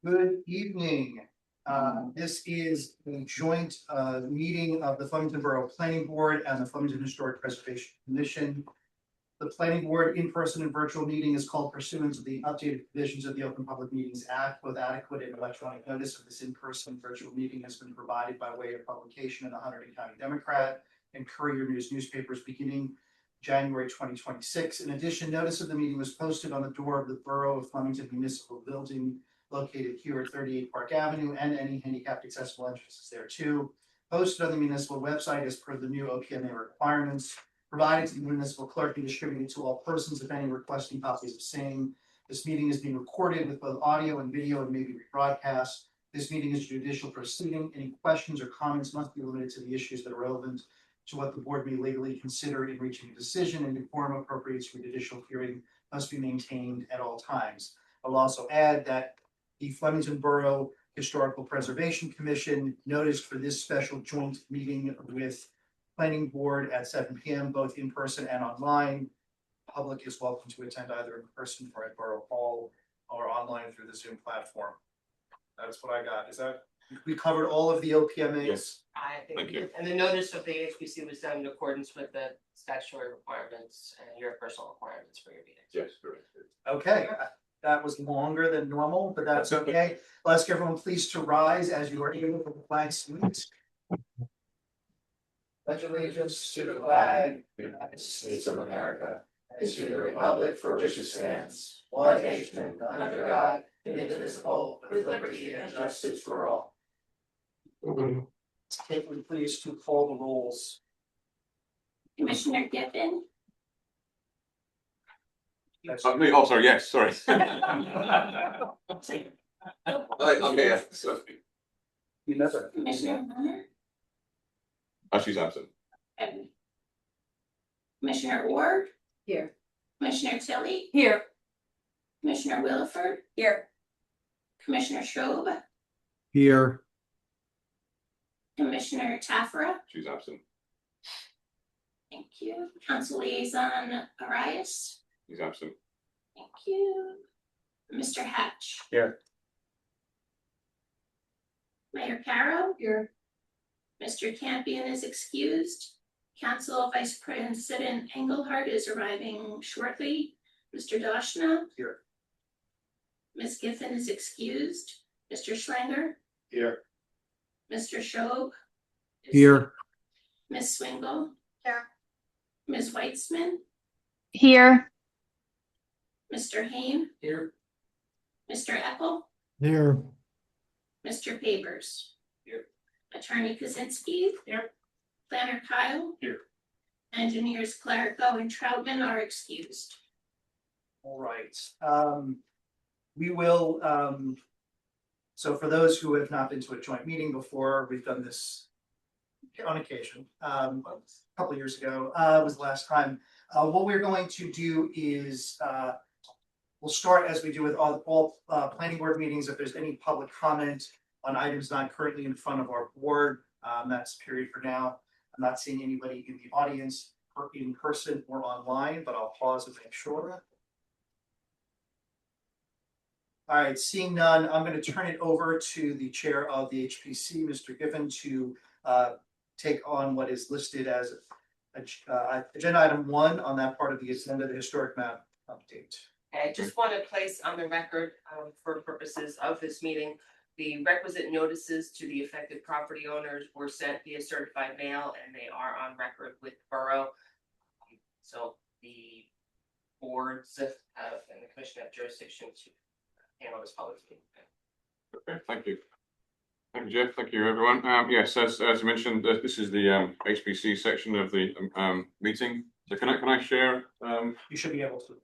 Good evening. This is a joint meeting of the Flemington Borough Planning Board and the Flemington Historic Preservation Commission. The Planning Board in-person and virtual meeting is called pursuant to the updated provisions of the Open Public Meetings Act. Both adequate and electronic notice of this in-person virtual meeting has been provided by way of publication in the Hunterdon County Democrat and Courier News newspapers beginning January 2026. In addition, notice of the meeting was posted on the door of the Borough of Flemington Municipal Building located here at 38 Park Avenue, and any handicapped accessible entrances there too. Posted on the municipal website as per the new OPMA requirements. Provided to the municipal clerk and distributed to all persons, if any, requesting copies of same. This meeting is being recorded with both audio and video and may be rebroadcast. This meeting is a judicial proceeding. Any questions or comments must be limited to the issues that are relevant to what the board may legally consider in reaching a decision, and decorum appropriates for judicial hearing must be maintained at all times. I'll also add that the Flemington Borough Historical Preservation Commission noticed for this special joint meeting with Planning Board at 7 p.m., both in person and online. Public is welcome to attend either in person or at Borough Hall or online through the Zoom platform. That's what I got. Is that, we covered all of the OPMAs? Yes. I think, Thank you. and the notice of the HPC was done in accordance with the statutory requirements and your personal requirements for your meetings. Yes, correct. Okay, that was longer than normal, but that's okay. I'll ask everyone please to rise as you are able for the flag salute. Pledge allegiance to the flag of the United States of America and to the republic for which it stands, one nation under God, indivisible, with liberty and justice for all. Take me please to call the rolls. Commissioner Giffen, Me, oh, sorry, yes, sorry. Okay, yeah. So, You never. Commissioner Hunter, she's absent. and Commissioner Ward, Here. Commissioner Tilly, Here. Commissioner Williford, Here. Commissioner Schob, Here. Commissioner Tafra. She's absent. Thank you. Council Liaison Arias. He's absent. Thank you. Mr. Hatch. Here. Mayor Carroll. Here. Mr. Campion is excused. Council Vice President Engelhardt is arriving shortly. Mr. Doshna. Here. Ms. Giffen is excused. Mr. Schlanger. Here. Mr. Schob. Here. Ms. Swingle. Here. Ms. Weitzman. Here. Mr. Hain. Here. Mr. Epple. Here. Mr. Papers. Here. Attorney Kaczynski. Here. Planner Kyle. Here. Engineers Clerico and Troutman are excused. All right. We will, so for those who have not been to a joint meeting before, we've done this on occasion. A couple of years ago was the last time. What we're going to do is we'll start as we do with all planning board meetings. If there's any public comment on items not currently in front of our board, that's period for now. I'm not seeing anybody in the audience or in person or online, but I'll pause and make sure. All right, seeing none, I'm going to turn it over to the chair of the HPC, Mr. Giffen, to take on what is listed as agenda item 1 on that part of the agenda, the historic map update. I just want to place on the record, for purposes of this meeting, the requisite notices to the affected property owners were sent via certified mail, and they are on record with Borough. So the boards have and the commission have jurisdiction to handle this public meeting. Okay, thank you. Thank you, Jeff. Thank you, everyone. Yes, as you mentioned, this is the HPC section of the meeting. So can I share? You should be able to.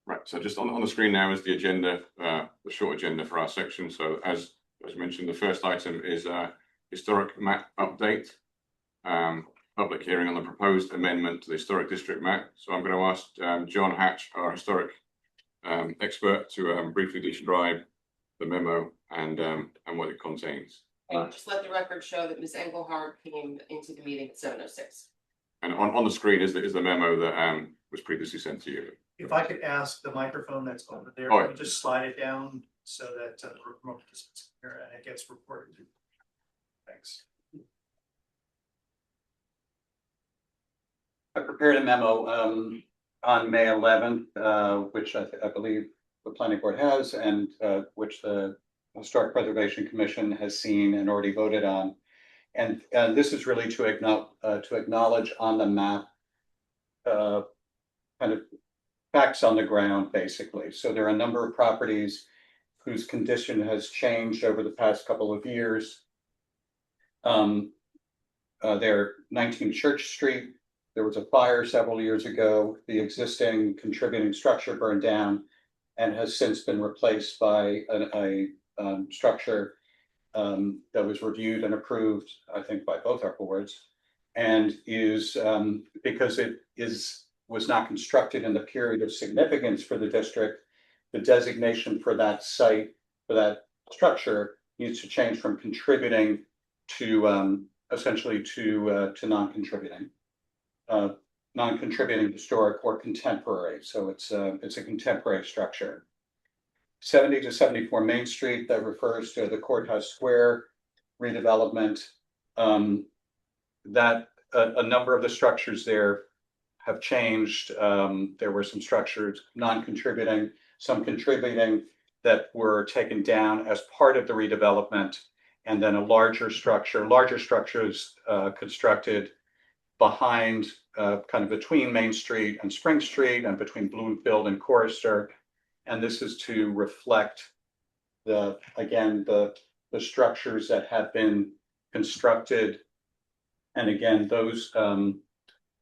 Right, so just on the screen now is the agenda, the short agenda for our section. So as mentioned, the first item is historic map update, public hearing on the proposed amendment to the historic district map. So I'm going to ask John Hatch, our historic expert, to briefly describe the memo and what it contains. And just let the record show that Ms. Engelhardt came into the meeting at 7:06. And on the screen is the memo that was previously sent to you. If I could ask the microphone that's over there, Oh, yeah. just slide it down so that the remote participants can hear it and it gets recorded. Thanks. I prepared a memo on May 11th, which I believe the planning board has and which the Historic Preservation Commission has seen and already voted on. And this is really to acknowledge on the map kind of facts on the ground, basically. So there are a number of properties whose condition has changed over the past couple of years. There 19 Church Street. There was a fire several years ago. The existing contributing structure burned down and has since been replaced by a structure that was reviewed and approved, I think, by both our boards, and is because it was not constructed in the period of significance for the district. The designation for that site, for that structure, needs to change from contributing to essentially to non-contributing. Non-contributing historic or contemporary. So it's a contemporary structure. 70 to 74 Main Street, that refers to the Courthouse Square redevelopment. That a number of the structures there have changed. There were some structures non-contributing, some contributing that were taken down as part of the redevelopment, and then a larger structures constructed behind, kind of between Main Street and Spring Street and between Bloomfield and Chorister. And this is to reflect the structures that have been constructed. And again, those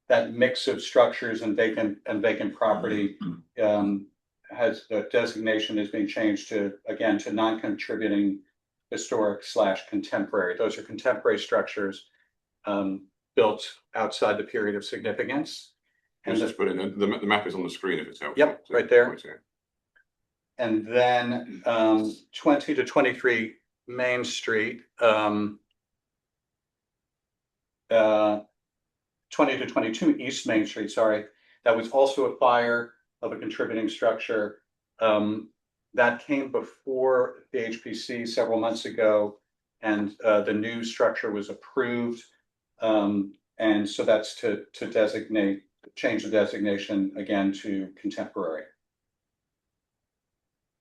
that mix of structures and vacant property has the designation is being changed to non-contributing historic / contemporary. Those are contemporary structures built outside the period of significance. And just put in the map is on the screen if it's helpful. Yep, right there. And then 20 to 23 Main Street, 20 to 22 East Main Street, sorry, that was also a fire of a contributing structure. That came before the HPC several months ago, and the new structure was approved. And so that's to change the designation again to contemporary.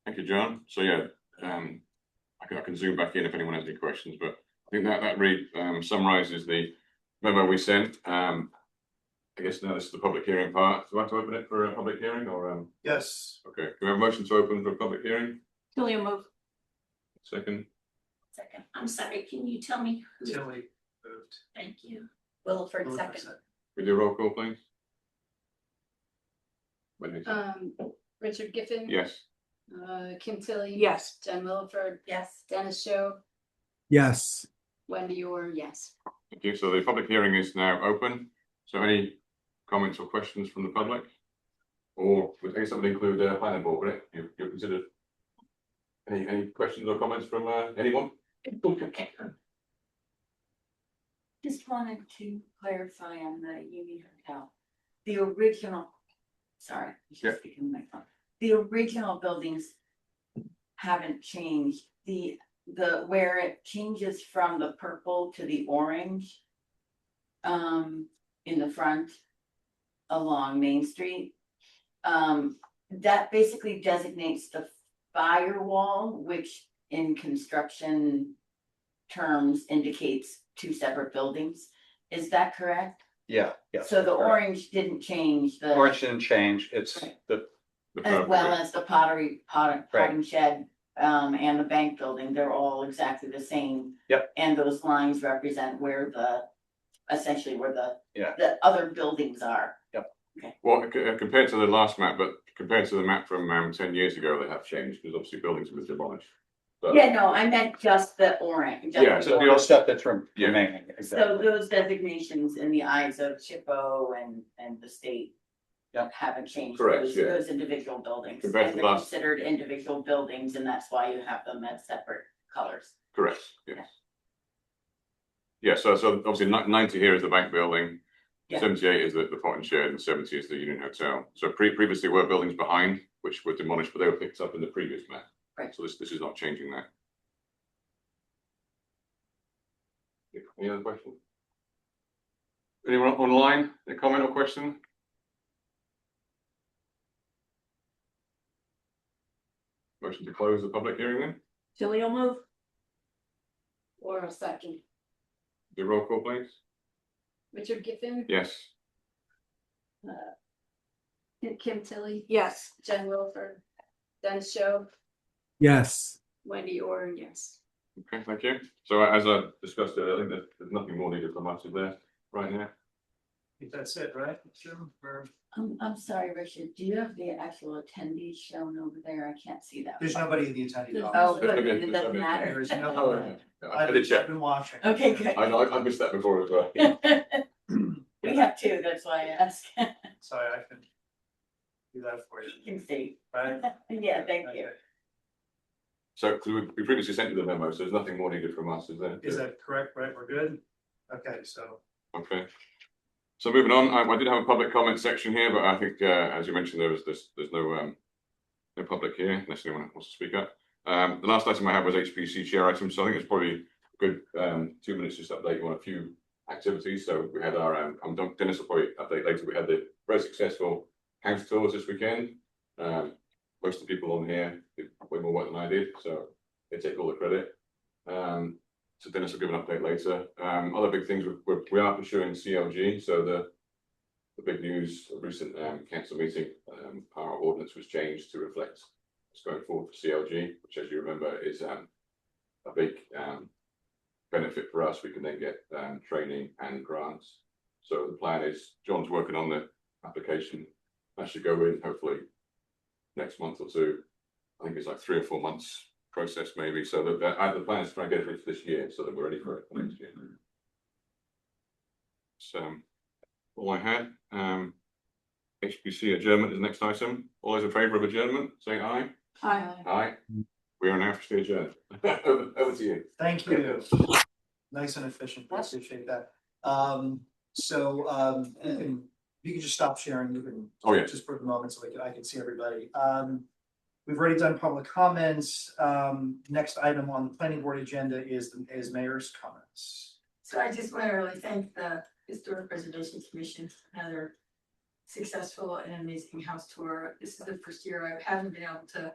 Thank you, John. So yeah, I can zoom back in if anyone has any questions, but I think that really summarizes the memo we sent. I guess now this is the public hearing part. Do I have to open it for a public hearing or? Yes. Okay, do we have a motion to open for a public hearing? Tilly move. Second, I'm sorry, can you tell me who? Tilly moved. Thank you. Williford second. we do a roll call, please? Wendy? Richard Giffen. Yes. Kim Tilly. Yes. Jen Williford. Yes. Dennis Show. yes, Wendy Orr, yes. Thank you. So the public hearing is now open. So any comments or questions from the public? Or would any somebody include planning board, would it? You've considered any questions or comments from anyone? Just wanted to clarify on the Union Hotel. The original, sorry, I should speak in my phone. The original buildings haven't changed. The where it changes from the purple to the orange in the front along Main Street. That basically designates the firewall, which in construction terms indicates two separate buildings. Is that correct? Yeah. So the orange didn't change the. Orange didn't change. It's Right. the As well as the potting shed, and the bank building, they're all exactly the same. Yep. And those lines represent where essentially where the other buildings are. Well, compared to the last map, but compared to the map from 10 years ago, they have changed because obviously buildings have been demolished. But, Yeah, no, I meant just the orange. just Yeah, the so the orange. old stuff that's Yeah. remaining. So those designations in the eyes of SHPO and the state Yep. haven't changed. Correct, Those- yeah. Those individual buildings, and Compared to they're last- considered individual buildings, and that's why you have them as separate colors. Correct, yes. Yeah, so obviously 90 here is the bank building, Yeah. 78 is the pot and shed, and 70 is the Union Hotel. So previously were buildings behind, which were demolished, but they were picked up in the previous map. Right. So this is not changing that. Any other questions? Anyone online, a comment or question? Motion to close the public hearing then, Tilly will move. Or a second. the roll call please. Richard Giffen, Yes. Kim Tilly, Yes. Jen Wilford, Dennis Show, yes, Wendy Orr, yes. Okay, thank you. So as I discussed earlier, I think there's nothing more needed from us there right now. I think that's it, right? Jim, or- I'm sorry, Richard, do you have the actual attendees shown over there? I can't see that. There's nobody in the attendee Oh, office. good, Okay, it there's doesn't nobody. matter. There is no. Oh, okay. I did I've check. been watching. Okay, good. I know, I missed that before as well. We have two, that's why I asked. Sorry, I can do that for you, You can see. right? Yeah, thank you. Okay. So we previously sent you the memo, so there's nothing more needed from us, is there? Is that correct, right? We're good? Okay, so, Okay. So moving on, I did have a public comment section here, but I think, as you mentioned, there's no public here, unless anyone wants to speak up. The last item I had was HPC chair items, so I think it's probably a good 2 minutes just to update you on a few activities. So we had our, Dennis will probably update later, we had the very successful house tours this weekend. Most of the people on here did way more work than I did, so they take all the credit. So Dennis will give an update later. Other big things, we are pursuing CLG, so the big news of recent council meeting, our ordinance was changed to reflect what's going forward for CLG, which as you remember is a big benefit for us. We can then get training and grants. So the plan is, John's working on the application. That should go in hopefully next month or two. I think it's like 3 or 4 months process maybe. So the plan is to try and get it for this year so that we're ready for it for next year. So all I had. HPC adjournment is the next item. All those in favour of adjournment, say aye. Hi. Aye. We are now officially adjourned. Over to you. thank you. Nice and efficient, I appreciate that. You can just stop sharing, you can. Oh, yeah. Just for the moment, so I can see everybody. We've already done public comments. Next item on the planning board agenda is mayor's comments. So I just want to really thank the Historic Preservation Commission for another successful and amazing house tour. This is the first year I haven't been able to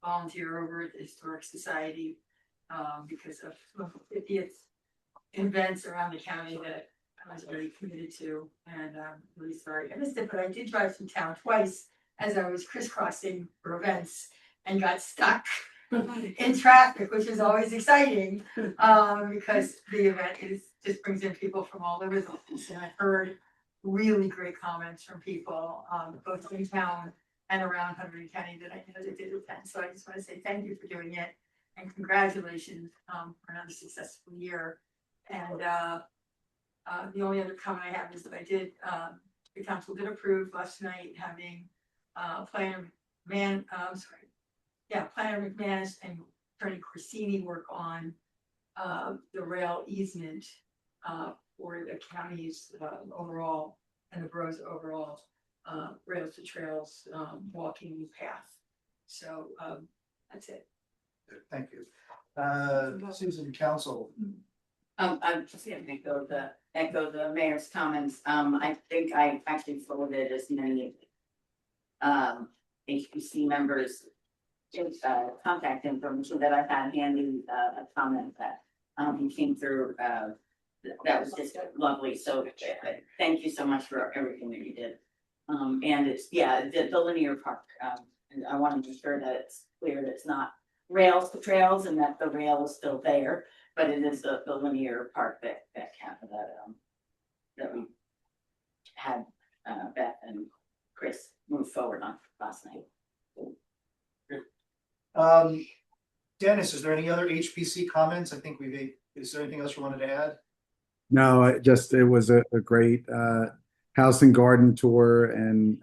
volunteer over at the Historic Society because of 50th events around the county that I was already committed to, and I'm really sorry I missed it, but I did drive through town twice as I was crisscrossing for events and got stuck in traffic, which is always exciting, because the event just brings in people from all over the place, and I heard really great comments from people, both in town and around Hunterdon County that I know that did attend. So I just want to say thank you for doing it and congratulations for another successful year. And the only other comment I have is that the council did approve last night having Planner McManus and Attorney Corsini work on the rail easement for the county's overall and the borough's overall rails to trails walking path. So that's it. Thank you. Susan, council. I'm just gonna echo the mayor's comments. I think I actually forwarded as many HPC members contact information that I had handy, a comment that came through, that was just lovely. So thank you so much for everything that you did. And it's, the linear park, and I want to be sure that it's clear that it's not rails to trails and that the rail is still there, but it is the linear park that we had Beth and Chris move forward on last night. Dennis, is there any other HPC comments? I think is there anything else you wanted to add? no, it was a great house and garden tour and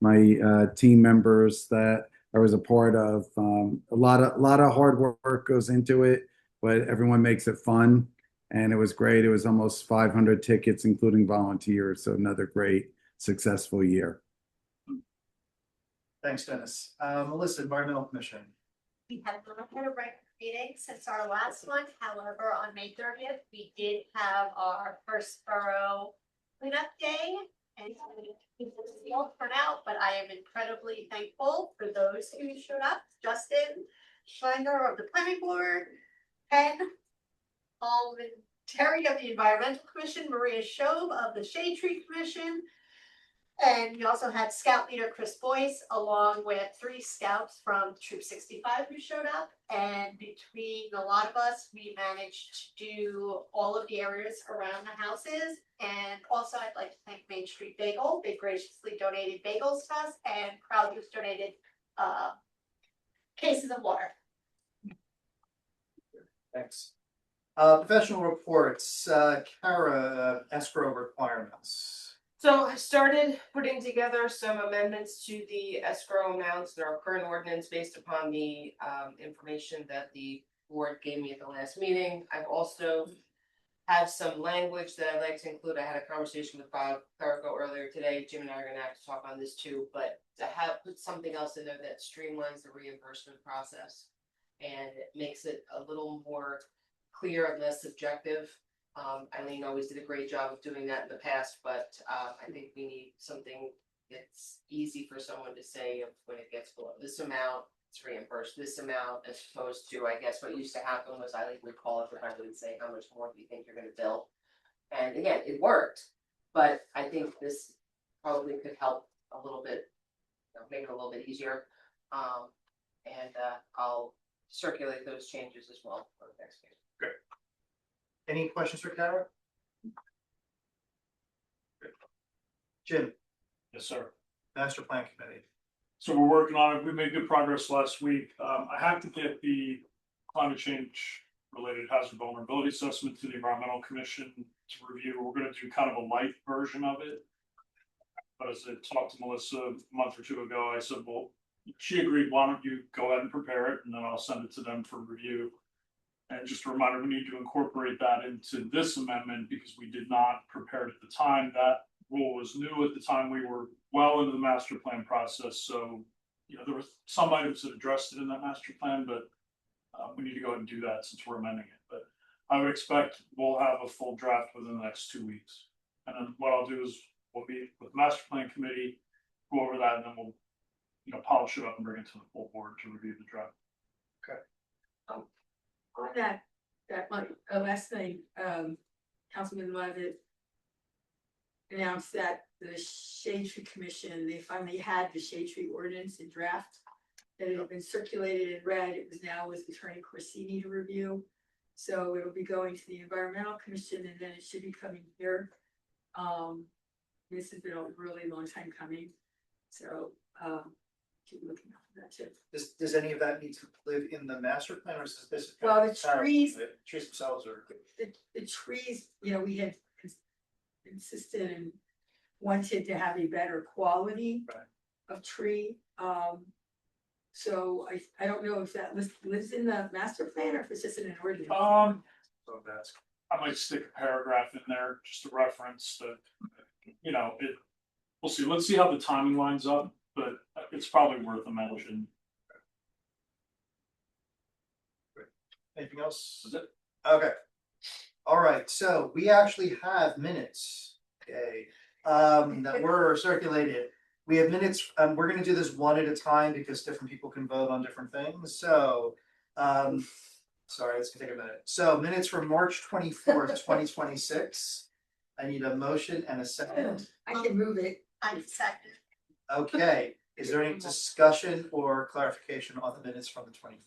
my team members that I was a part of. A lot of hard work goes into it, but everyone makes it fun. And it was great. It was almost 500 tickets, including volunteers. So another great, successful year. Thanks, Dennis. Melissa, Environmental Commission. We have not had a regular meeting since our last one. However, on May 30th, we did have our first borough cleanup day. And it was a small turnout, but I am incredibly thankful for those who showed up. Justin Schleinger of the Planning Board, Ken Terry of the Environmental Commission, Maria Shobe of the Shade Tree Commission. And we also had Scout Leader Chris Boyce, along with 3 scouts from Troop 65 who showed up. And between a lot of us, we managed to do all of the areas around the houses. And also I'd like to thank Main Street Bagel. They graciously donated bagels to us, and Crowd Juice donated cases of water. Thanks. Professional reports, Kara, escrow requirements. So I started putting together some amendments to the escrow amounts in our current ordinance based upon the information that the board gave me at the last meeting. I've also have some language that I'd like to include. I had a conversation with Bob Clerico earlier today. Jim and I are gonna have to talk on this too, but to put something else in there that streamlines the reimbursement process and makes it a little more clear and less subjective. Eileen always did a great job of doing that in the past, but I think we need something that's easy for someone to say of when it gets below this amount, it's reimbursed this amount, as opposed to, I guess, what used to happen was Eileen would call everybody and say, how much more do you think you're gonna bill? And again, it worked, but I think this probably could help a little bit, make it a little bit easier. And I'll circulate those changes as well for the next meeting. Great. Any questions for Kara? Jim, Yes, sir. Master Plan Committee. So we're working on it. We made good progress last week. I have to get the climate change related hazard vulnerability assessment to the Environmental Commission to review. We're gonna do kind of a light version of it. But as I talked to Melissa a month or 2 ago, I said, well, she agreed, why don't you go ahead and prepare it, and then I'll send it to them for review. And just a reminder, we need to incorporate that into this amendment because we did not prepare it at the time. That rule was new at the time. We were well into the master plan process. So, you know, there were some items that addressed it in that master plan, but we need to go ahead and do that since we're amending it. But I would expect we'll have a full draft within the next 2 weeks. And then what I'll do is we'll be with the master plan committee, go over that, and then we'll, you know, polish it up and bring it to the full board to review the draft. On that one, last night, Councilman Levitt announced that the Shade Tree Commission, they finally had the Shade Tree ordinance in draft. That it had been circulated and read. It was now with Attorney Corsini to review. So it will be going to the Environmental Commission, and then it should be coming here. This has been a really long time coming. So keep looking out for that too. Does any of that need to live in the master plan, or is this? Well, the trees- The trees themselves are. The trees, you know, we had insisted and wanted to have a better quality Right. of tree. So I don't know if that lives in the master plan or if it's just in an ordinance. So that's. I might stick a paragraph in there, just a reference that, you know, we'll see. Let's see how the timing lines up, but it's probably worth a mention. Anything else? Is it? Okay. All right, so we actually have minutes, okay, that were circulated. We have minutes, we're gonna do this one at a time because different people can vote on different things, so, sorry, it's gonna take a minute. So minutes from March 24th, 2026. I need a motion and a second. I can move it. I second. Okay, is there any discussion or clarification on the minutes from the 24th?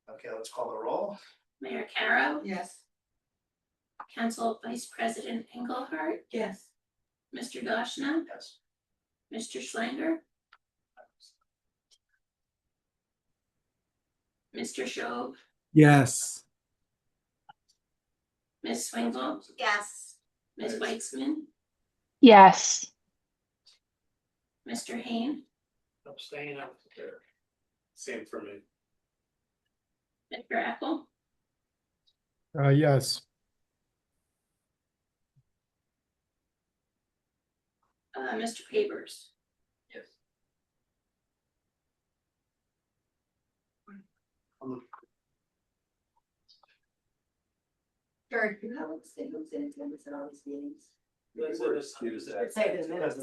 Okay, let's call the roll. Mayor Carroll, Yes. Council Vice President Engelhardt, Yes. Mr. Dashna, Yes. Mr. Schlanger, Mr. Schob, Yes. Ms. Swingle, Yes. Ms. Weitzman, Yes. Mr. Hain, Abstain, I'm there. Same for me. Mr. Eckel, Yes. Mr. Pavers. Yes. Jared, you have a state who's in attendance at all these meetings? Say the minutes.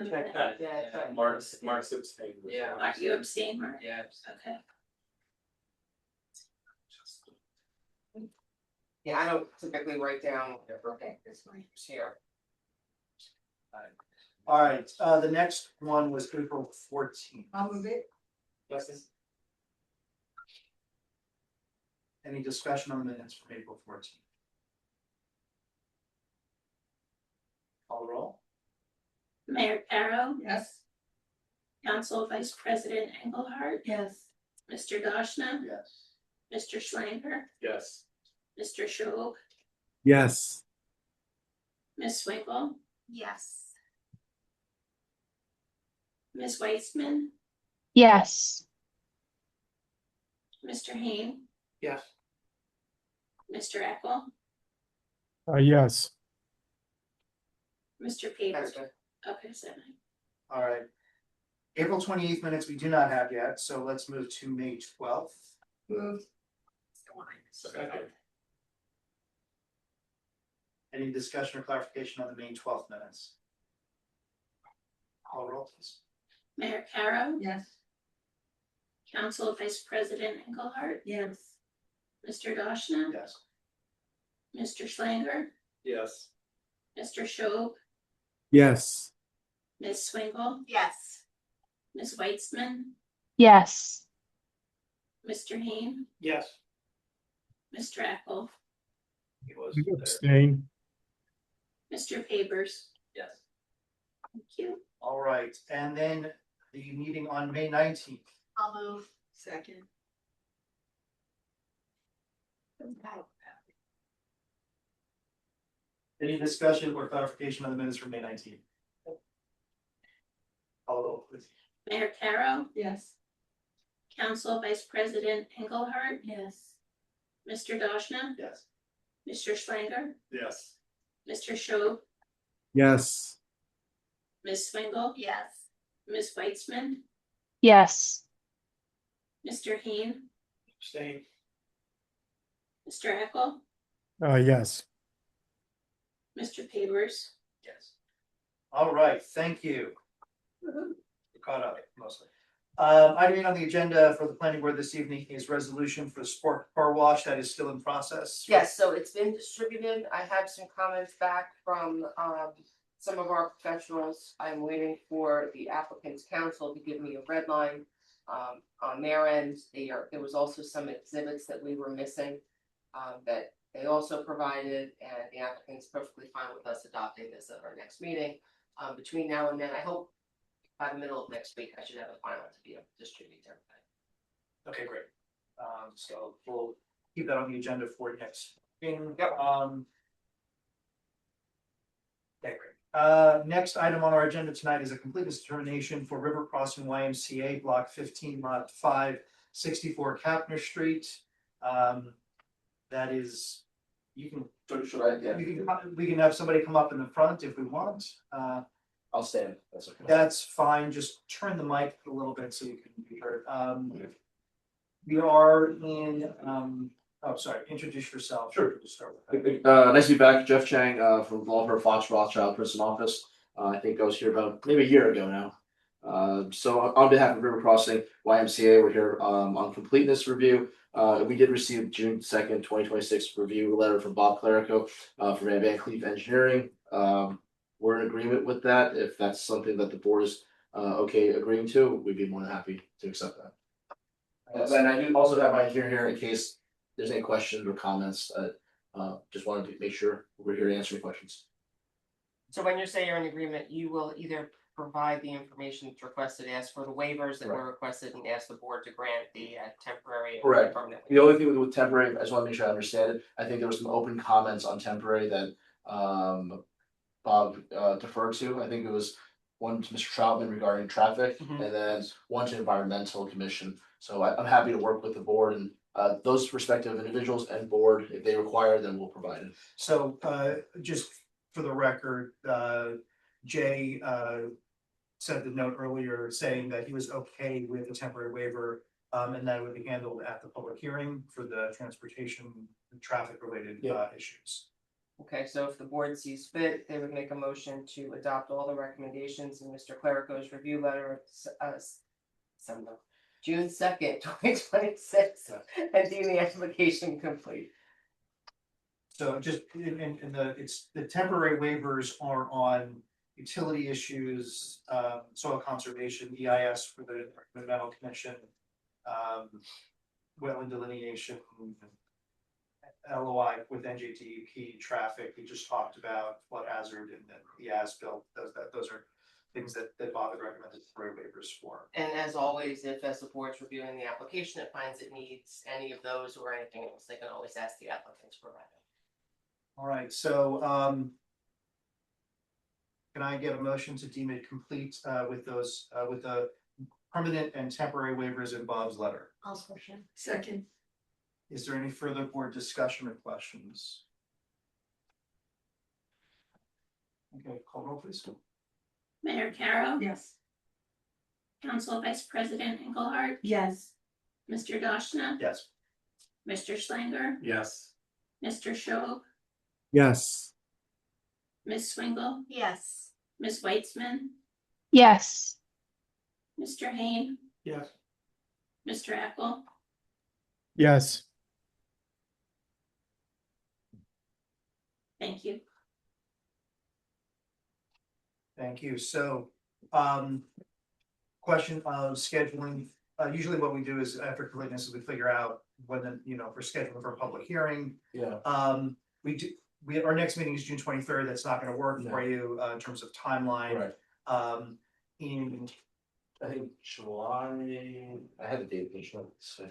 Check that. Yeah. Mark's abstaining. Yeah. Are you abstaining, Mark? Yeah. Okay. Yeah, I don't typically write down Okay, that's fine. who's here. All right, the next one was April 14th. I'll move it. Any discussion on the minutes from April 14th? Call the roll. Mayor Carroll, Yes. Council Vice President Engelhardt, Yes. Mr. Dashna, Yes. Mr. Schlanker, Yes. Mr. Schob, Yes. Ms. Swingle, Yes. Ms. Weitzman, Yes. Mr. Hain, Yes. Mr. Eckel, Yes. Mr. That's Pavers. good. Okay, 7. All right. April 28th minutes we do not have yet, so let's move to May 12th. Move. Any discussion or clarification on the May 12th minutes? Call the roll, please. Mayor Carroll, Yes. Council Vice President Engelhardt, Yes. Mr. Dashna, Yes. Mr. Schlanger, Yes. Mr. Schob, Yes. Ms. Swingle, Yes. Ms. Weitzman, Yes. Mr. Hain, Yes. Mr. Eckel, He was. Abstain. Mr. Pavers. Yes. Thank you. All right, and then the meeting on May 19th. I'll move. Second. Any discussion or clarification on the minutes from May 19th? Call the roll, please. Mayor Carroll, Yes. Council Vice President Engelhardt, Yes. Mr. Dashna, Yes. Mr. Schlanger, Yes. Mr. Schob, Yes. Ms. Swingle, Yes. Ms. Weitzman, Yes. Mr. Hain, Abstain. Mr. Eckel, Yes. Mr. Pavers. Yes. All right, thank you. We're caught up mostly. Item 8 on the agenda for the planning board this evening is resolution for the sport car wash that is still in process. Yes, so it's been distributed. I have some comments back from some of our professionals. I'm waiting for the applicant's counsel to give me a red line. On their end, there was also some exhibits that we were missing that they also provided, and the applicant's perfectly fine with us adopting this at our next meeting. Between now and then, I hope by the middle of next week, I should have a final to be able to distribute to everybody. Okay, great. So we'll keep that on the agenda for next meeting. Yep. Okay, great. Next item on our agenda tonight is a completeness determination for River Crossing YMCA Block 15, Lot 5, 64 Kapner Street. That is, you can, we can have somebody come up in the front if we want. I'll stand, that's okay. That's fine, just turn the mic a little bit so you can be heard. We are in, oh, sorry, introduce yourself. Sure. To start with. Nice to be back, Jeff Chang, from law firm Fox Rothschild Prison Office. I think I was here about maybe a year ago now. So on behalf of River Crossing YMCA, we're here on completeness review. We did receive June 2nd, 2026 review letter from Bob Clerico from Van Cleef Engineering. We're in agreement with that. If that's something that the board is okay agreeing to, we'd be more than happy to accept that. And I do also have my engineer here in case there's any questions or comments. Just wanted to make sure we're here to answer your questions. So when you say you're in agreement, you will either provide the information that's requested, ask for the waivers that were requested, and ask the board to grant the temporary. Correct. Permanent. The only thing with temporary, I just want to make sure I understand it. I think there was some open comments on temporary that Bob deferred to. I think it was one to Mr. Troutman regarding traffic, Mhm. and then one to Environmental Commission. So I'm happy to work with the board and those respective individuals and board, if they require, then we'll provide it. So just for the record, Jay sent the note earlier saying that he was okay with the temporary waiver. And that it would be handled at the public hearing for the transportation and traffic related issues. Okay, so if the board sees fit, they would make a motion to adopt all the recommendations in Mr. Clerico's review letter of June 2nd, 2026, and deem the application complete. So just in the temporary waivers are on utility issues, soil conservation, EIS for the Environmental Commission. Wetland delineation, LOI with NJDEP, traffic, we just talked about flood hazard and then the as-built, those are things that Bob had recommended temporary waivers for. And as always, if as the board's reviewing the application, it finds it needs any of those or anything else, they can always ask the applicant to provide it. All right, so can I get a motion to deem it complete with those with the permanent and temporary waivers in Bob's letter? I'll second. Second. Is there any further board discussion or questions? Okay, call roll please. Mayor Carroll. Yes. Council Vice President Engelhardt, Yes. Mr. Dashna, Yes. Mr. Schlanger, Yes. Mr. Schob, Yes. Ms. Swingle, Yes. Ms. Weitzman, yes, Mr. Hain, Yes. Mr. Eckel, yes, thank you. Thank you. So, question of scheduling, usually what we do is after completeness is we figure out when the, for scheduling for a public hearing. Yeah. Our next meeting is June 23rd. That's not gonna work for you, in terms of timeline. Right. In, I think July, I had a date, so.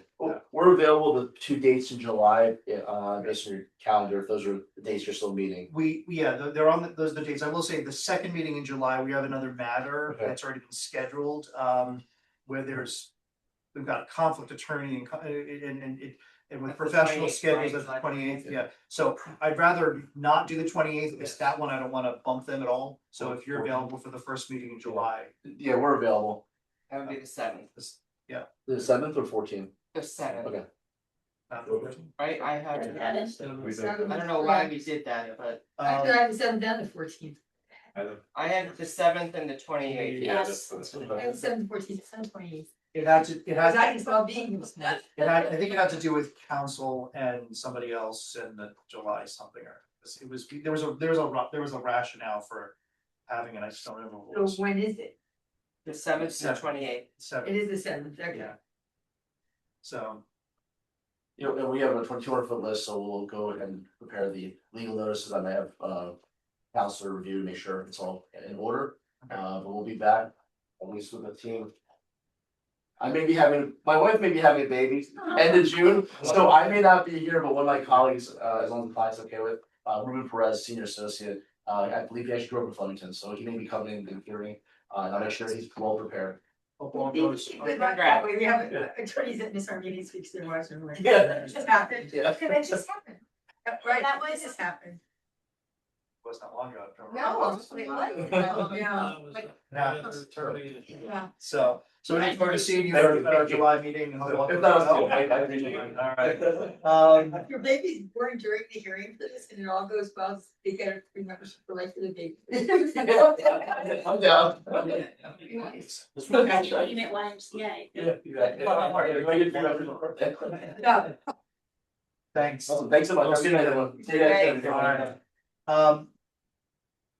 We're available the 2 dates in July, based on your calendar, if those are the dates you're still meeting. they're on, those are the dates. I will say the second meeting in July, we have another matter Okay. that's already been scheduled, where we've got a conflict attorney and with That's the professional 28th, schedules right? as the 28th, yeah. So I'd rather not do the 28th, because that one, I don't wanna bump them at all. So if you're available for the first meeting in July. Yeah, we're available. That would be the 7th, The 7th or 14th? the 7th, Okay. right? I have, I don't know why we did that, but Actually, I have the 7th and the 14th. I had the 7th and the 28th. Yes. I have the 7th, 14th, and 28th. It had to, Because I can spell being. I think it had to do with council and somebody else in the July something, or there was a rationale for having it, I just don't remember what it So was. when is it? The 7th and the Seventh. 28th. It Seven, is the 7th, okay. yeah. So, You know, and we have a 2,200-foot list, so we'll go ahead and prepare the legal notices. I may have council review to make sure it's all in order. But we'll be back, at least with the team. My wife may be having a baby end of June, so I may not be here, but one of my colleagues, as long as the client's okay with, Ruben Perez, senior associate, I believe he actually grew up in Flemington, so he may be coming in and hearing, and I'll make sure he's well prepared. hope all goes. Congrats. We have attorneys that miss our meetings, speaks their wives and like. Yeah. It just happened. Yeah. It just happened. Right, That that was- just happened. Was not long ago. No, it wasn't. Yeah. Yeah. So we look forward to seeing you at our July meeting. And hope all If goes that was well. cool, I appreciate it. All right. If your baby's born during the hearing for this and it all goes well, they get a free membership for life for the baby. I'm down. Nice. Even at YMCA. Yeah. Thanks. Awesome, thanks so much. I'll see you later. See you guys.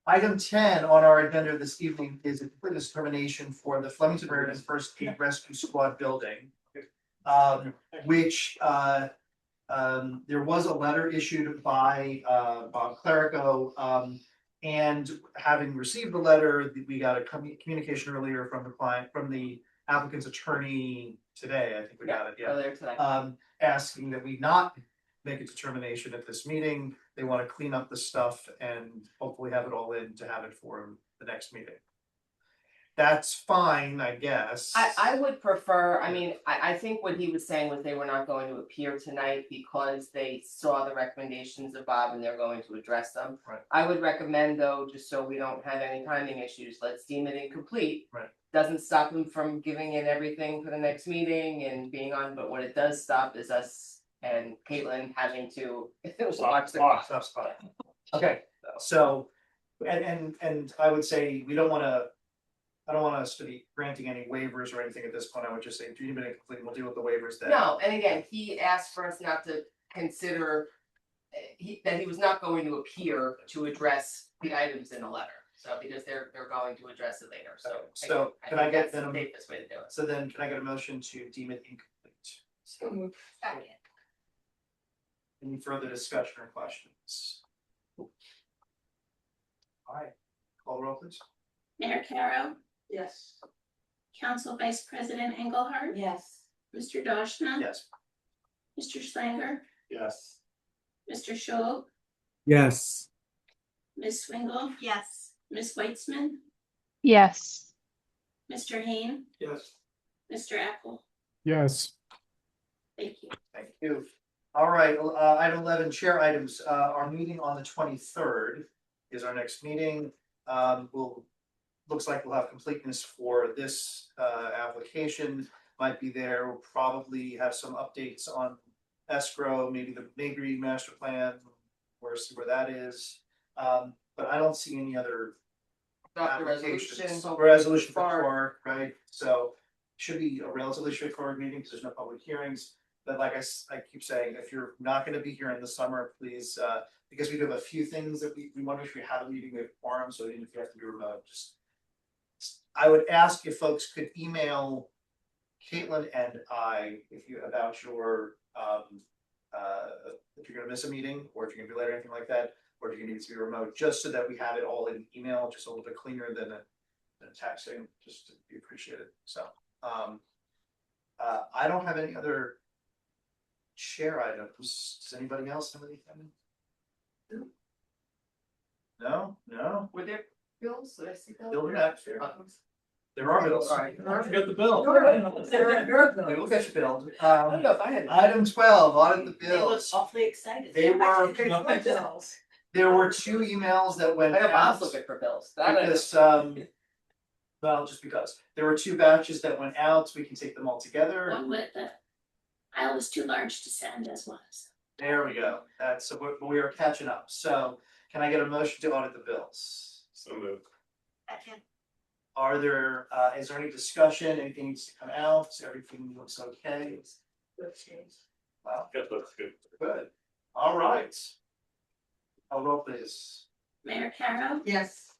Item 10 on our agenda this evening is a completeness determination for the Flemington Raritan First Aid Rescue Squad building. Which there was a letter issued by Bob Clerico. And having received the letter, we got a communication earlier from the applicant's attorney today, I think we got it, yeah. Earlier today. Asking that we not make a determination at this meeting. They want to clean up the stuff and hopefully have it all in to have it for the next meeting. That's fine, I guess. I would prefer, I mean, I think what he was saying was they were not going to appear tonight because they saw the recommendations of Bob and they're going to address them. Right. I would recommend though, just so we don't have any timing issues, let's deem it incomplete. Right. Doesn't stop him from giving in everything for the next meeting and being on, but what it does stop is us and Caitlin having to watch the clock. Stop. Okay, so, and I would say, we don't wanna. I don't want us to be granting any waivers or anything at this point. I would just say, deem it incomplete, we'll deal with the waivers then. No, and again, he asked for us not to consider. That he was not going to appear to address the items in the letter, so because they're going to address it later, so. So, can think I get that's the them- safest way to do it. So then, can I get a motion to deem it incomplete? So moved. Second. Any further discussion or questions? All right, call the roll please. Mayor Carroll, Yes. Council Vice President Engelhardt, Yes. Mr. Dashna. Yes. Mr. Schlanger, Yes. Mr. Schob, Yes. Ms. Swingle, Yes. Ms. Weitzman, yes, Mr. Hain, Yes. Mr. Apple. Yes. Thank you. Thank you. All right, item 11, chair items. Our meeting on the 23rd is our next meeting. Looks like we'll have completeness for this application. Might be there. We'll probably have some updates on escrow, maybe the Maygreen master plan, where that is. But I don't see any other Got the applications. resolution. Resolution for Far- Clark, right? So should be a relatively straightforward meeting because there's no public hearings. But like I keep saying, if you're not gonna be here in the summer, please, because we do have a few things that we want to make sure we have a meeting with quorum, so even if you have to be remote, just. I would ask if folks could email Caitlin and I, if you, about your, if you're gonna miss a meeting, or if you're gonna be late or anything like that, or if you need to be remote, just so that we have it all in email, just a little bit cleaner than texting, just to be appreciated, so. I don't have any other chair items. Does anybody else have anything? No? Were there bills? Did I see bills? Bill, next here. Oh, There are bills. All right. Forget the bill. We will get you billed. I don't know if I had. Item 12, audit the They look bills. awfully excited. They were, Bills. there were 2 emails that went I got Bob's out. looking for bills. That I know. Because, well, just because, there were 2 batches that went out, so we can take them all together. One with the file was too large to send as was. There we go, that's, so we are catching up, so can I get a motion to audit the bills? So moved. Second. Are there, is there any discussion, anything needs to come out, everything looks okay? Wow, That looks good. good, all right. I'll roll please. Mayor Carroll, Yes.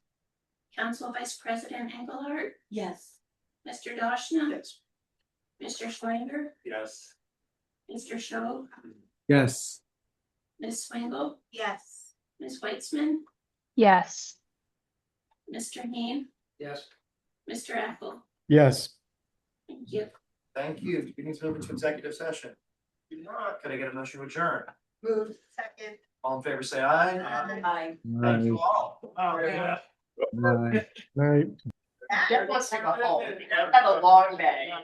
Council Vice President Engelhardt, Yes. Mr. Dashna. Yes. Mr. Schlanger, Yes. Mr. Schob, Yes. Ms. Swingle, Yes. Ms. Weitzman, yes, Mr. Hain, Yes. Mr. Apple. Yes. Thank you. Thank you, we need to move into executive session. If not, could I get a motion to adjourn? Moved. Second. All in favor, say aye. Bye. Thank you all. Yeah. Right. That must have a hole. I've had a long day.